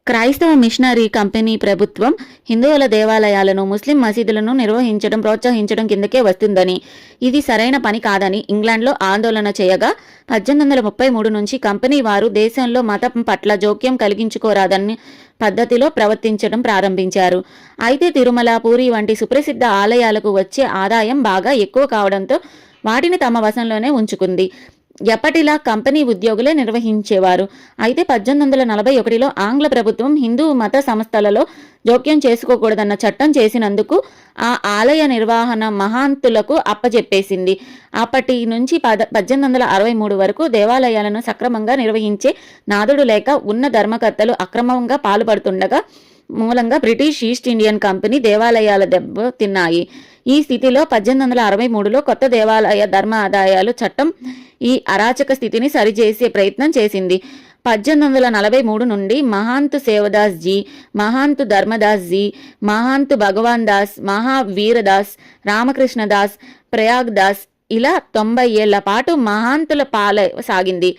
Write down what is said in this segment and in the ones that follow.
క్రైస్తవ machinery company ప్రభుత్వం హిందువుల దేవాలయాలను, ముస్లిం మసీదులను నిర్వహించడం, ప్రోత్సహించడం కిందకే వస్తుందని, ఇది సరైన పని కాదని ఇంగ్లాండ్లో ఆందోళన చేయగా 1833 నుంచి కంపెనీ వారు దేశంలో మతం పట్ల జోక్యం కలిగించుకోరాదని పద్ధతిలో ప్రవర్తించడం ప్రారంభించారు. అయితే తిరుమల, పూరి వంటి సుప్రసిద్ధ ఆలయాలకు వచ్చే ఆదాయం బాగా ఎక్కువ కావడంతో వాటిని తమ వశంలోనే ఉంచుకుంది. ఎప్పటిలా కంపెనీ ఉద్యోగులే నిర్వహించేవారు. అయితే 1841లో ఆంగ్ల ప్రభుత్వం హిందూ మత సంస్థలలో జోక్యం చేసుకోకూడదన్న చట్టం చేసినందుకు ఆ ఆలయ నిర్వహణ మహాంతులకు అప్పచెప్పేసింది. అప్పటి నుంచి 1863 వరకు దేవాలయాలను సక్రమంగా నిర్వహించే నాదుడు లేక ఉన్న ధర్మకర్తలు అక్రమంగా పాల్పడుతుండగా మూలంగా బ్రిటిష్ ఈస్ట్ ఇండియన్ కంపెనీ దేవాలయాల దెబ్బ తిన్నాయి. ఈ స్థితిలో 1863లో కొత్త దేవాలయ ధర్మ ఆదాయాలు చట్టం ఈ అరాచక స్థితిని సరిచేసే ప్రయత్నం చేసింది. 1843 నుండి మహాంతు సేవదాస్ జీ, మహాంతు ధర్మదాస్ జీ, మహాంతు భగవాన్ దాస్, మహావీరదాస్, రామకృష్ణదాస్, ప్రయాగ్ దాస్ ఇలా 90 ఏళ్ల పాటు మహాంతుల పాల సాగింది.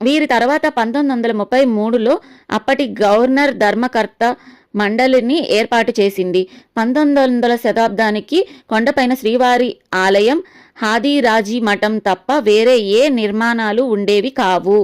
వీరి తర్వాత 1933లో అప్పటి గవర్నర్ ధర్మకర్త మండలిని ఏర్పాటు చేసింది. 1900వ శతాబ్దానికి కొండపైన శ్రీవారి ఆలయం, హాదీరాజీ మఠం తప్ప వేరే ఏ నిర్మాణాలు ఉండేవి కావు.